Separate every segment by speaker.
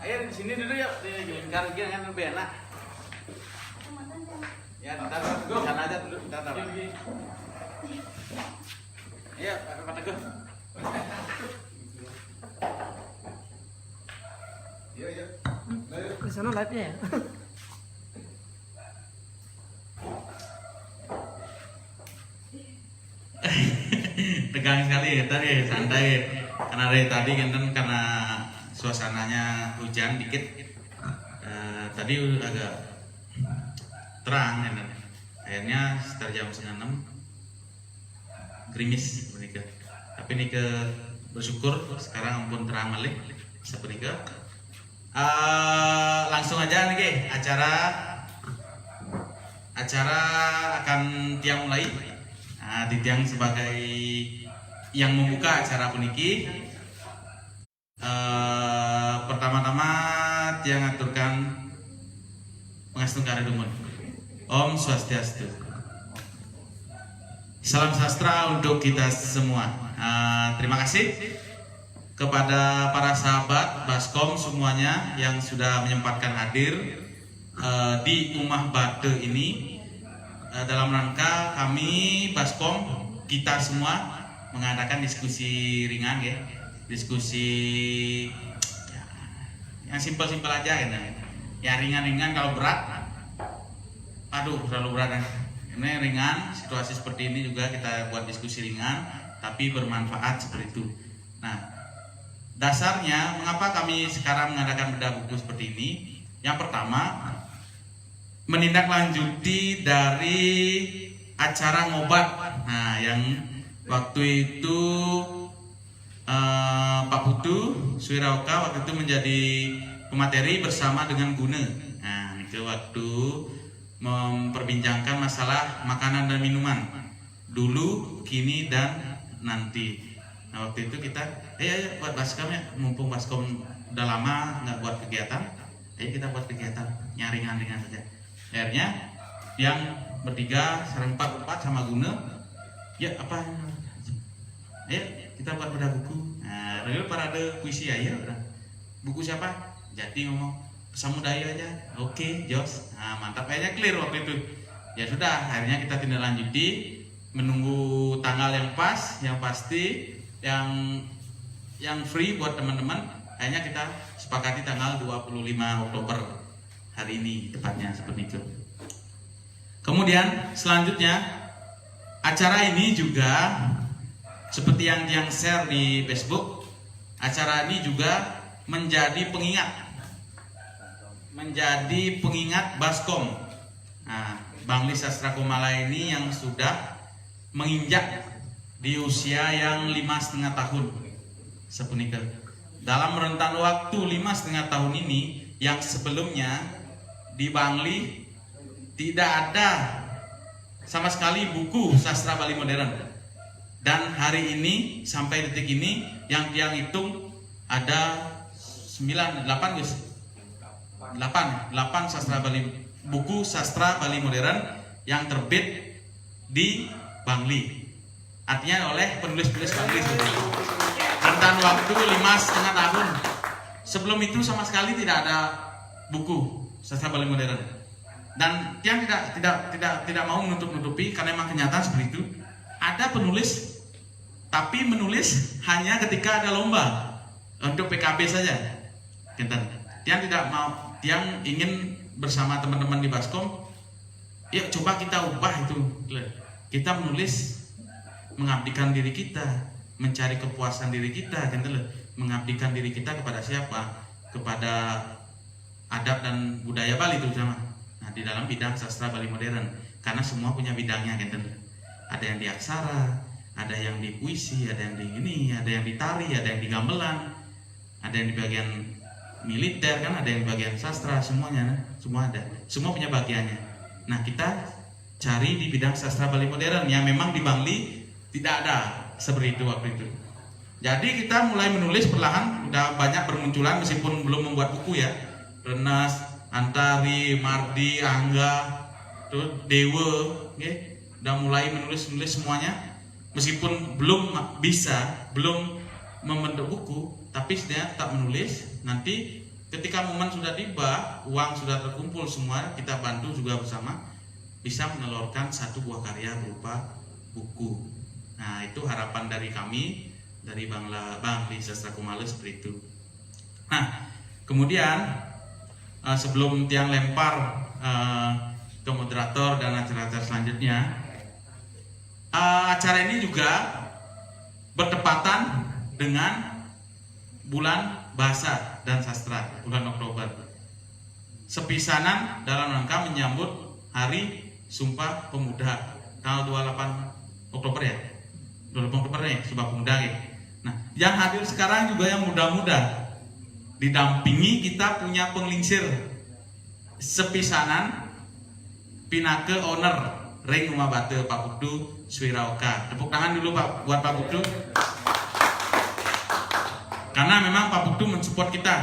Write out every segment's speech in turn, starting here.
Speaker 1: Ayo di sini dulu ya, di lingkar gini kan lebih enak. Ya, ntar di sana aja dulu, ntar. Iya, Pak Teguh.
Speaker 2: Iya, iya.
Speaker 3: Di sana live-nya ya.
Speaker 4: Tegang sekali ya tadi, santai. Karena dari tadi karena suasananya hujan dikit. Tadi agak terang ya. Akhirnya sekitar jam 5:30 gerimis menikah. Tapi ini bersyukur sekarang ampun terang balik seperti itu. Langsung aja nih acara akan tiang mulai. Nah, di tiang sebagai yang membuka acara puniki. Pertama-tama tiang aturkan pengastung karedumun. Om Swastiastu. Salam sastra untuk kita semua. Terima kasih kepada para sahabat Baskom semuanya yang sudah menyempatkan hadir di Umah Bate ini dalam rangka kami Baskom kita semua mengadakan diskusi ringan ya, diskusi ya, yang simpel-simpel aja ya ringan-ringan. Kalau berat, aduh terlalu berat. Ini ringan, situasi seperti ini juga kita buat diskusi ringan tapi bermanfaat seperti itu. Nah, dasarnya mengapa kami sekarang mengadakan bedah buku seperti ini? Yang pertama, menindaklanjuti dari acara ngobat. Nah, yang waktu itu Pak Putu Suwirauka waktu itu menjadi pemateri bersama dengan Gune. Nah, itu waktu memperbincangkan masalah makanan dan minuman dulu, kini dan nanti. Nah, waktu itu kita ayo buat baskom ya, mumpung baskom udah lama nggak buat kegiatan, ayo kita buat kegiatan ringan-ringan saja. Akhirnya yang bertiga serempat sama Gune, ya apa? Ayo kita buat bedah buku. Nah, dulu parade puisi aja, buku siapa? Jadi ngomong Samudaya aja, oke, Jos. Nah, mantap, kayaknya clear waktu itu. Ya sudah, akhirnya kita tindak lanjuti, menunggu tanggal yang pas, yang pasti, yang free buat teman-teman. Akhirnya kita sepakati tanggal 25 Oktober hari ini tepatnya seperti itu. Kemudian selanjutnya acara ini juga seperti yang share di Facebook, acara ini juga menjadi pengingat Baskom. Nah, Bangli Sastra Komala ini yang sudah menginjak di usia yang 5,5 tahun sepunika. Dalam rentan waktu 5,5 tahun ini, yang sebelumnya di Bangli tidak ada sama sekali buku sastra Bali modern. Dan hari ini sampai detik ini yang tiang hitung ada 8 sastra Bali, buku sastra Bali modern yang terbit di Bangli, artinya oleh penulis-penulis Bangli. Rentan waktu 5,5 tahun. Sebelum itu sama sekali tidak ada buku sastra Bali modern. Dan yang tidak mau menutup-nutupi karena memang kenyataan seperti itu. Ada penulis tapi menulis hanya ketika ada lomba untuk PKB saja. Yang tidak mau, yang ingin bersama teman-teman di Baskom, yuk coba kita ubah itu. Kita menulis mengabdikan diri kita, mencari kepuasan diri kita, mengabdikan diri kita kepada siapa? Kepada adab dan budaya Bali terutama. Nah, di dalam bidang sastra Bali modern, karena semua punya bidangnya, ada yang di aksara, ada yang di puisi, ada yang di ini, ada yang di tari, ada yang di gamelan, ada yang di bagian militer, kan ada yang di bagian sastra, semuanya, semua ada, semua punya bagiannya. Nah, kita cari di bidang sastra Bali modern yang memang di Bangli tidak ada seperti itu waktu itu. Jadi kita mulai menulis perlahan, udah banyak bermunculan meskipun belum membuat buku ya. Renas, Antari, Mardi, Angga, tuh Dewa, udah mulai menulis semuanya. Meskipun belum bisa, belum membentuk buku, tapi sebenarnya tetap menulis. Nanti ketika momen sudah tiba, uang sudah terkumpul semua, kita bantu juga bersama bisa menelurkan satu buah karya berupa buku. Nah, itu harapan dari kami dari Bangli Sastra Kumalo seperti itu. Nah, kemudian sebelum Tiang lempar ke moderator dan acara-acara selanjutnya, acara ini juga bertepatan dengan bulan bahasa dan sastra, bulan Oktober. Sepisanan dalam rangka menyambut Hari Sumpah Pemuda tanggal 28 Oktober ya. 28 Oktober nih, Sumpah Pemuda ya. Nah, yang hadir sekarang juga yang muda-muda. Didampingi kita punya penglingsir sepisanan Pinake owner Ring Rumah Bate Pak Bukdu Swiraoka. Tepuk tangan dulu Pak buat Pak Bukdu. Karena memang Pak Bukdu mensupport kita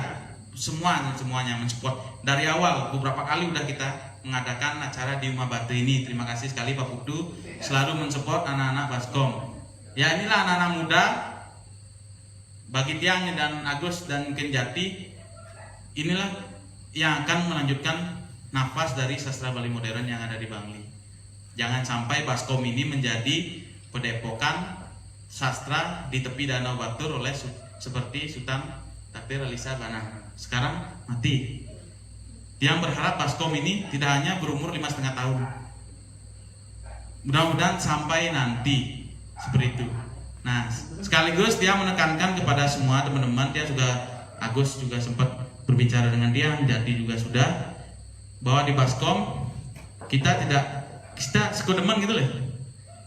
Speaker 4: semuanya mensupport dari awal. Beberapa kali udah kita mengadakan acara di Rumah Bate ini. Terima kasih sekali Pak Bukdu selalu mensupport anak-anak Baskom. Ya, inilah anak-anak muda bagi Tiang dan Agus dan mungkin Jati, inilah yang akan melanjutkan nafas dari sastra Bali modern yang ada di Bangli. Jangan sampai Baskom ini menjadi padepokan sastra di tepi Danau Batur oleh seperti Sultan Takdir Alisa Bana. Sekarang mati. Tiang berharap Baskom ini tidak hanya berumur 5,5 tahun. Mudah-mudahan sampai nanti seperti itu. Nah, sekaligus dia menekankan kepada semua teman-teman, dia juga Agus juga sempat berbicara dengan dia, Jati juga sudah, bahwa di Baskom kita sekedemen gitu loh.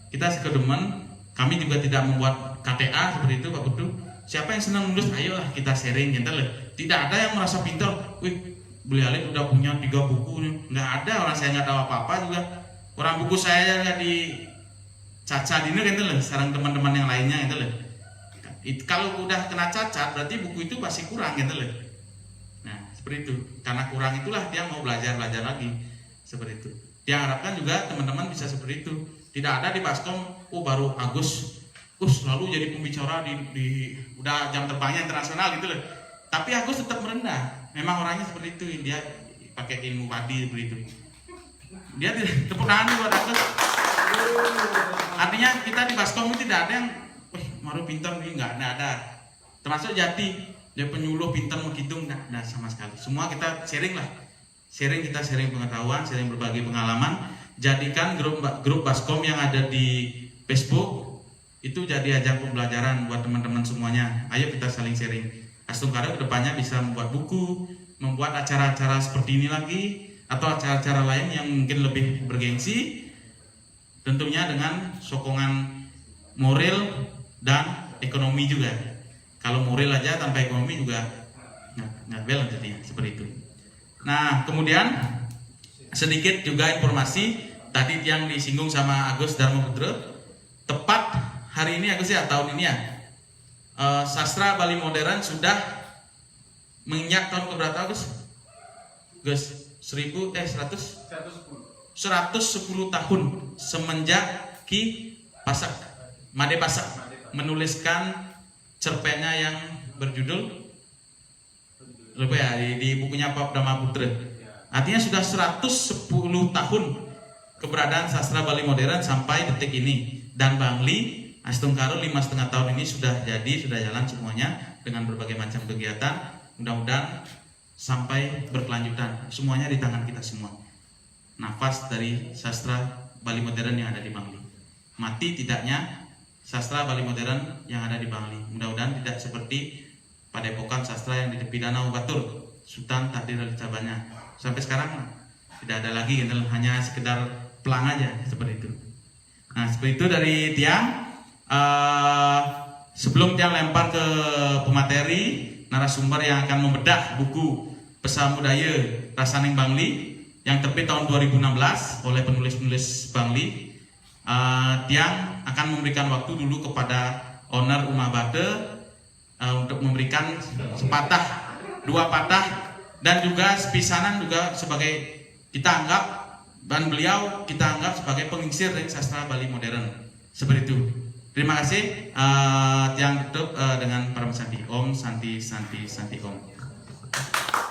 Speaker 4: Kita sekedemen, kami juga tidak membuat KTA seperti itu Pak Bukdu. Siapa yang senang nulis, ayolah kita sharing gitu loh. Tidak ada yang merasa pintar, wih Beli Alif udah punya 3 buku, nggak ada, orang saya nggak tahu apa-apa juga. Orang buku saya nggak di cacat ini gitu loh, sarang teman-teman yang lainnya gitu loh. Kalau udah kena cacat berarti buku itu pasti kurang gitu loh. Nah, seperti itu. Karena kurang itulah dia mau belajar lagi. Seperti itu. Dia harapkan juga teman-teman bisa seperti itu. Tidak ada di Baskom, oh baru Agus selalu jadi pembicara di udah jam terbangnya internasional gitu loh. Tapi Agus tetap merendah. Memang orangnya seperti itu, dia pakai ilmu padi seperti itu. Dia tepuk tangan buat Agus. Artinya kita di Baskom tidak ada yang maru pintar nih, nggak ada. Termasuk Jati, dia penyuluh pintar menghitung, nggak ada sama sekali. Semua kita sharing lah, kita sharing pengetahuan, sharing berbagi pengalaman. Jadikan grup Baskom yang ada di Facebook itu jadi ajang pembelajaran buat teman-teman semuanya. Ayo kita saling sharing. Astungkara kedepannya bisa membuat buku, membuat acara-acara seperti ini lagi, atau acara-acara lain yang mungkin lebih bergengsi. Tentunya dengan sokongan moral dan ekonomi juga. Kalau moral aja tanpa ekonomi juga nggak balance jadinya seperti itu. Nah, kemudian sedikit juga informasi tadi yang disinggung sama Agus Dharma Putra. Tepat hari ini Agus ya, tahun ini ya, sastra Bali modern sudah menginjak tahun keberapa Agus? Gus, 110 tahun semenjak Ki Pasak, Made Pasak menuliskan cerpennya yang berjudul lupa ya di bukunya Pak Dharma Putra. Artinya sudah 110 tahun keberadaan sastra Bali modern sampai detik ini. Dan Bangli Astungkaro 5,5 tahun ini sudah jalan semuanya dengan berbagai macam kegiatan. Mudah-mudahan sampai berkelanjutan. Semuanya di tangan kita semua. Nafas dari sastra Bali modern yang ada di Bangli. Mati tidaknya sastra Bali modern yang ada di Bangli. Mudah-mudahan tidak seperti padepokan sastra yang di tepi Danau Batur, Sultan Takdir Alisa Bana. Sampai sekarang tidak ada lagi, hanya sekedar pelang aja seperti itu. Nah, seperti itu dari Tiang. Sebelum Tiang lempar ke pemateri narasumber yang akan membedah buku Pesamudaya Rasaning Bangli yang terbit tahun 2016 oleh penulis-penulis Bangli, Tiang akan memberikan waktu dulu kepada owner Rumah Bate untuk memberikan sepatah, 2 patah, dan juga sepisanan juga sebagai kita anggap, dan beliau kita anggap sebagai pengingsir dari sastra Bali modern. Seperti itu. Terima kasih. Tiang tutup dengan para Santi. Om Santi Santi Santi Om.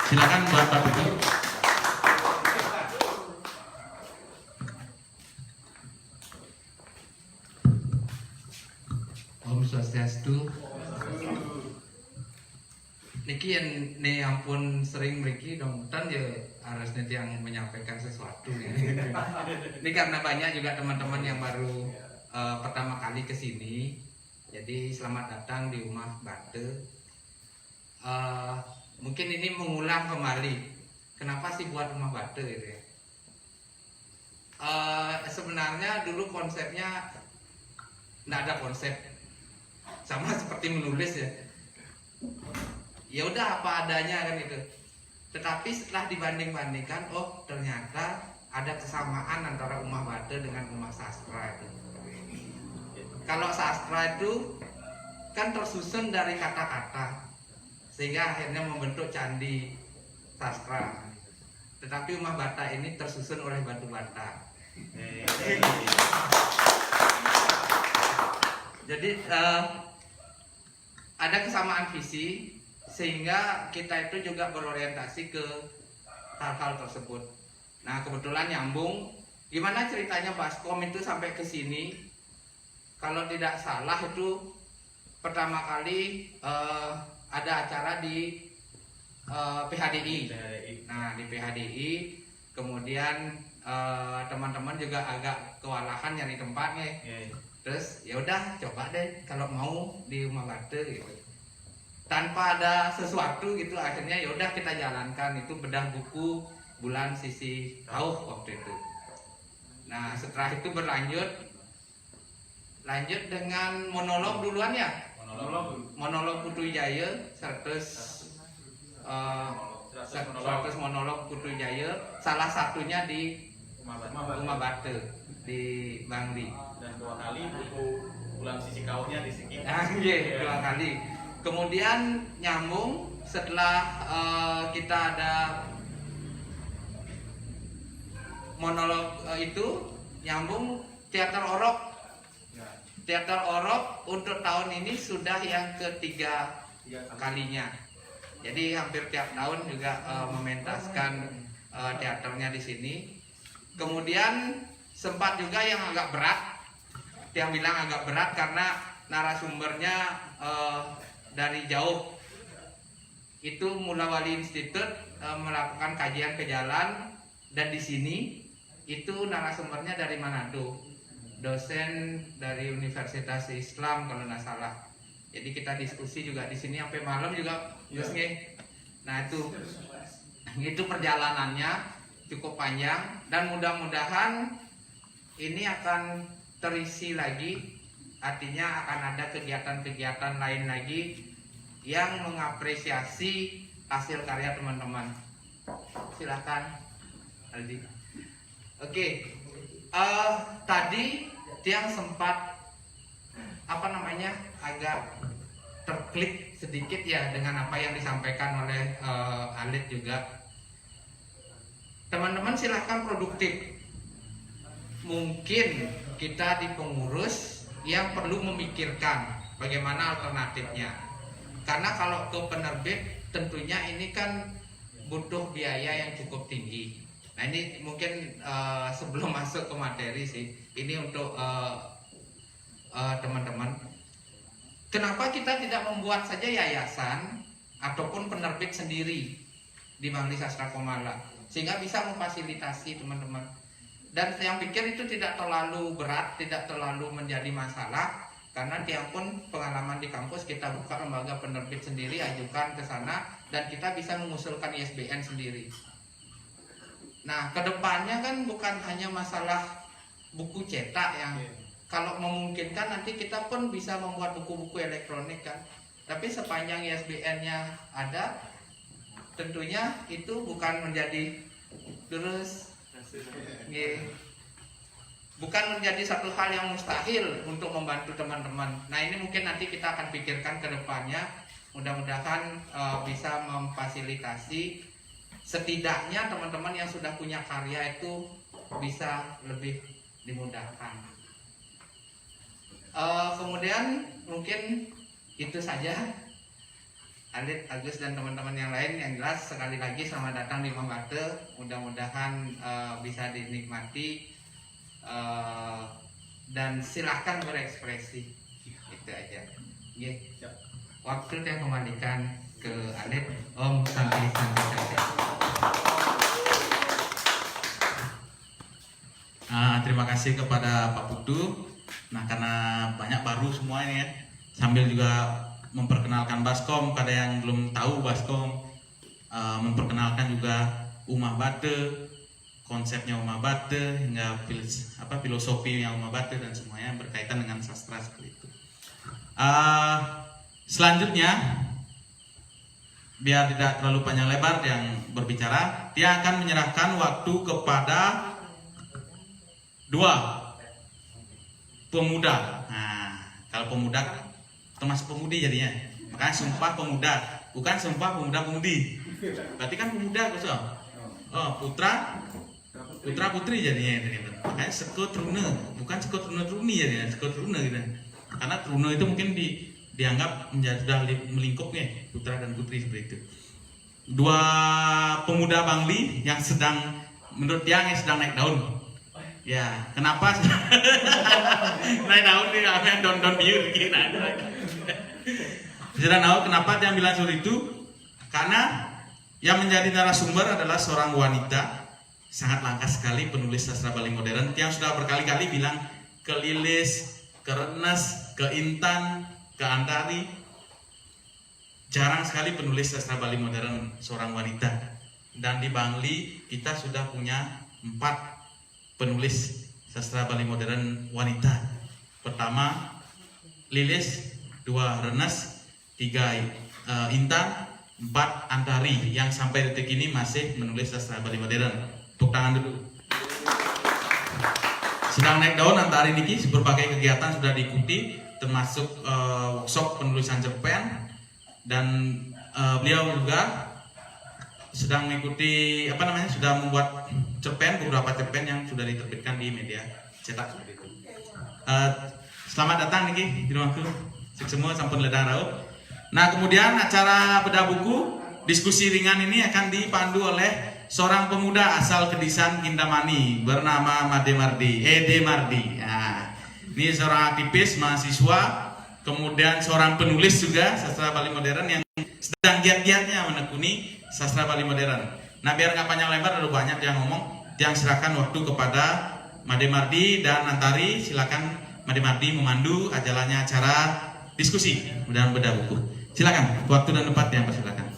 Speaker 4: Silakan buat Pak Buku.
Speaker 2: Om Swastiastu. Niki yang nih ampun sering mriki dongtan ya harus nanti yang menyampaikan sesuatu ya. Ini karena banyak juga teman-teman yang baru pertama kali ke sini. Jadi selamat datang di Rumah Bate. Mungkin ini mengulang kembali. Kenapa sih buat Rumah Bate gitu ya? Sebenarnya dulu konsepnya nggak ada konsep, sama seperti menulis ya. Ya udah apa adanya kan itu. Tetapi setelah dibanding-bandingkan, oh ternyata ada kesamaan antara Rumah Bate dengan Rumah Sastra itu. Kalau sastra itu kan tersusun dari kata-kata, sehingga akhirnya membentuk candi sastra. Tetapi Rumah Bata ini tersusun oleh batu bata. Jadi ada kesamaan visi, sehingga kita itu juga berorientasi ke hal-hal tersebut. Nah kebetulan nyambung. Gimana ceritanya Baskom itu sampai ke sini? Kalau tidak salah itu pertama kali ada acara di PHDI. Nah di PHDI kemudian teman-teman juga agak kewalahan nyari tempatnya. Terus ya udah coba deh kalau mau di Rumah Bate gitu. Tanpa ada sesuatu gitu, akhirnya ya udah kita jalankan itu bedah buku Bulan Sisi Kauh waktu itu. Nah setelah itu lanjut dengan monolog duluan ya. Monolog Putu Jaya 100 monolog Putu Jaya, salah satunya di Rumah Bate di Bangli.
Speaker 1: Dan 2 kali buku Bulan Sisi Kauhnya di sini.
Speaker 2: Nah, iya, 2 kali. Kemudian nyambung setelah kita ada monolog itu, nyambung teater orok. Teater orok untuk tahun ini sudah yang ketiga kalinya. Jadi hampir tiap tahun juga mementaskan teaternya di sini. Kemudian sempat juga yang agak berat, yang bilang agak berat karena narasumbernya dari jauh. Itu Mula Wali Institute melakukan kajian ke jalan, dan di sini itu narasumbernya dari Manado, dosen dari Universitas Islam kalau nggak salah. Jadi kita diskusi juga di sini sampai malam juga, Nah itu perjalanannya cukup panjang, dan mudah-mudahan ini akan terisi lagi. Artinya akan ada kegiatan-kegiatan lain lagi yang mengapresiasi hasil karya teman-teman. Silakan Aldi. Oke. Tadi Tiang sempat agak terklik sedikit ya dengan apa yang disampaikan oleh Alit juga. Teman-teman silahkan produktif. Mungkin kita di pengurus yang perlu memikirkan bagaimana alternatifnya. Karena kalau ke penerbit tentunya ini kan butuh biaya yang cukup tinggi. Nah ini mungkin sebelum masuk ke materi sih, ini untuk teman-teman. Kenapa kita tidak membuat saja yayasan ataupun penerbit sendiri di Bangli Sastra Komala, sehingga bisa memfasilitasi teman-teman. Dan yang pikir itu tidak terlalu berat, tidak terlalu menjadi masalah, karena Tiang pun pengalaman di kampus, kita buka lembaga penerbit sendiri, ajukan ke sana, dan kita bisa mengusulkan ISBN sendiri. Nah, kedepannya kan bukan hanya masalah buku cetak yang kalau memungkinkan nanti kita pun bisa membuat buku-buku elektronik kan. Tapi sepanjang ISBN-nya ada, tentunya itu bukan menjadi bukan menjadi satu hal yang mustahil untuk membantu teman-teman. Nah ini mungkin nanti kita akan pikirkan ke depannya. Mudah-mudahan bisa memfasilitasi, setidaknya teman-teman yang sudah punya karya itu bisa lebih dimudahkan. Kemudian mungkin itu saja. Alit, Agus dan teman-teman yang lain. Yang jelas sekali lagi selamat datang di Mambate. Mudah-mudahan bisa dinikmati dan silahkan berekspresi. Itu aja. Waktu saya kembalikan ke Alit. Om Santi.
Speaker 4: Terima kasih kepada Pak Putu. Nah, karena banyak baru semua ini ya, sambil juga memperkenalkan Baskom pada yang belum tahu Baskom, memperkenalkan juga Umabate, konsepnya Umabate hingga filosofi yang Umabate dan semuanya berkaitan dengan sastra seperti itu. Selanjutnya, biar tidak terlalu panjang lebar yang berbicara, dia akan menyerahkan waktu kepada dua pemuda. Nah, kalau pemuda termasuk pemudi jadinya, makanya sumpah pemuda, bukan sumpah pemuda-pemudi. Berarti kan pemuda kosong. Oh, putra putri jadinya gitu. Makanya sekotrune, bukan sekotrune-truni jadinya, sekotrune gitu. Karena trune itu mungkin dianggap menjadi sudah melingkup nih, putra dan putri seperti itu. Dua pemuda Bangli yang sedang, menurut yang sedang naik daun. Ya, kenapa naik daun nih? Apa yang daun biru gitu? Sudah tahu kenapa dia bilang seperti itu? Karena yang menjadi narasumber adalah seorang wanita sangat langka sekali, penulis sastra Bali modern yang sudah berkali-kali bilang ke Lilis, ke Renes, ke Intan, ke Antari. Jarang sekali penulis sastra Bali modern seorang wanita. Dan di Bangli kita sudah punya 4 penulis sastra Bali modern wanita. Pertama Lilis, 2 Renes, 3 Intan, 4 Antari yang sampai detik ini masih menulis sastra Bali modern. Tepuk tangan dulu. Sedang naik daun Antari niki, berbagai kegiatan sudah diikuti, termasuk workshop penulisan cerpen, dan beliau juga sedang mengikuti sudah membuat cerpen, beberapa cerpen yang sudah diterbitkan di media cetak seperti itu. Selamat datang niki di rumahku. Sik semua sampun ledang raut. Nah, kemudian acara bedah buku diskusi ringan ini akan dipandu oleh seorang pemuda asal Kedisan Kintamani bernama Ede Mardi. Nah, ini seorang aktivis mahasiswa, kemudian seorang penulis juga sastra Bali modern yang sedang giat-giatnya menekuni sastra Bali modern. Nah, biar nggak panjang lebar, ada banyak yang ngomong. Yang silakan waktu kepada Made Mardi dan Antari. Silakan Made Mardi memandu jalannya acara diskusi dan bedah buku. Silakan, waktu dan tempat yang persilakan.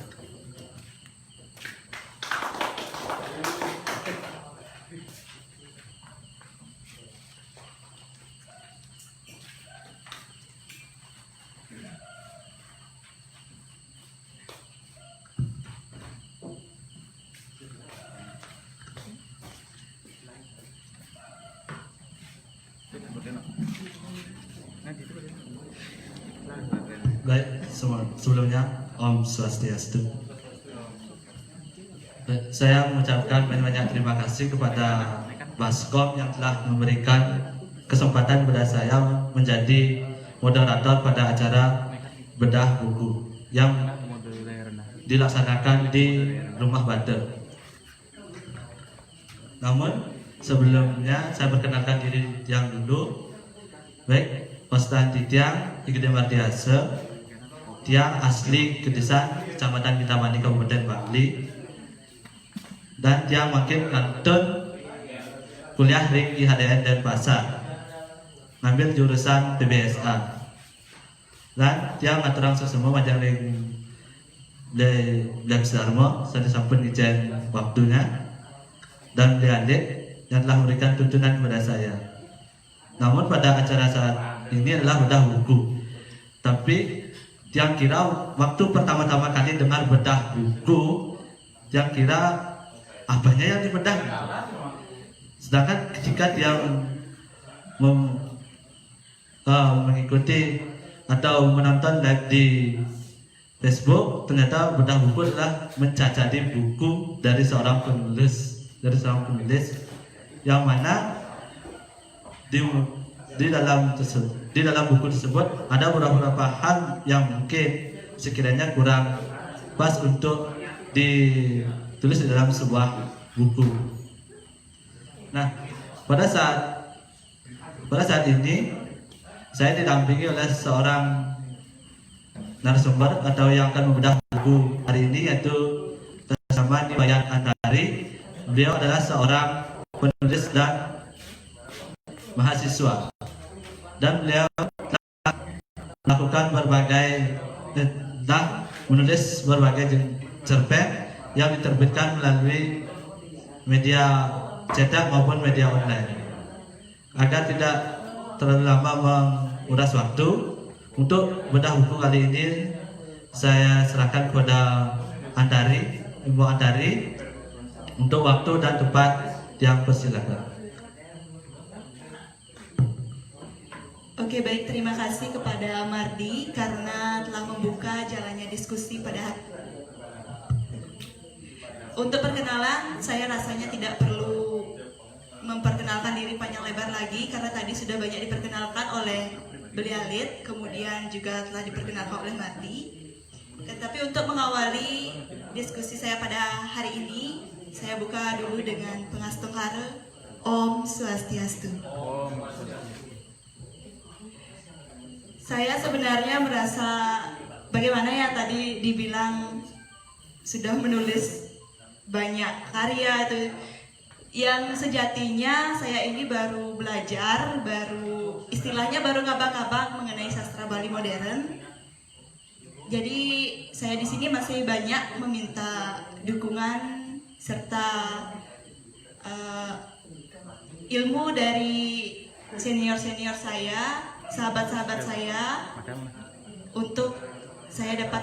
Speaker 5: Baik, sebelumnya Om Swastiastu. Saya mengucapkan banyak terima kasih kepada Baskom yang telah memberikan kesempatan kepada saya menjadi moderator pada acara bedah buku yang dilaksanakan di Rumah Bate. Namun sebelumnya saya perkenalkan diri yang dulu. Baik, Ustaz Titiang Igede Mardiase, dia asli Kedisan, Kecamatan Kintamani, Kabupaten Bangli, dan dia makin ngantun kuliah di IHDN dan Pasar, ngambil jurusan PBSA, dan dia ngaturang semua macam di Darmo, saya sampun izin waktunya, dan Adik yang telah memberikan tuntunan kepada saya. Namun pada acara saat ini adalah bedah buku, tapi yang kira waktu pertama-tama kali dengar bedah buku, yang kira apanya yang dibedah. Sedangkan ketika dia mengikuti atau menonton live di Facebook, ternyata bedah buku adalah mencacati buku dari seorang penulis, yang mana di dalam buku tersebut ada beberapa hal yang mungkin sekiranya kurang pas untuk ditulis di dalam sebuah buku. Nah, pada saat ini saya didampingi oleh seorang narasumber atau yang akan membedah buku hari ini, yaitu bersama Niwayan Antari. Beliau adalah seorang penulis dan mahasiswa, dan beliau telah melakukan menulis berbagai cerpen yang diterbitkan melalui media cetak maupun media online. Agar tidak terlalu lama menguras waktu, untuk bedah buku kali ini saya serahkan kepada Antari, Ibu Antari, untuk waktu dan tempat yang persilakan.
Speaker 6: Oke, baik, terima kasih kepada Mardi karena telah membuka jalannya diskusi pada hari. Untuk perkenalan, saya rasanya tidak perlu memperkenalkan diri panjang lebar lagi karena tadi sudah banyak diperkenalkan oleh Belialit, kemudian juga telah diperkenalkan oleh Mardi. Tetapi untuk mengawali diskusi saya pada hari ini, saya buka dulu dengan Pangastokara Om Swastiastu. Saya sebenarnya merasa bagaimana ya tadi dibilang sudah menulis banyak karya itu, yang sejatinya saya ini baru belajar, istilahnya baru ngabang-ngabang mengenai sastra Bali modern. Jadi saya di sini masih banyak meminta dukungan serta ilmu dari senior-senior saya, sahabat-sahabat saya, untuk saya dapat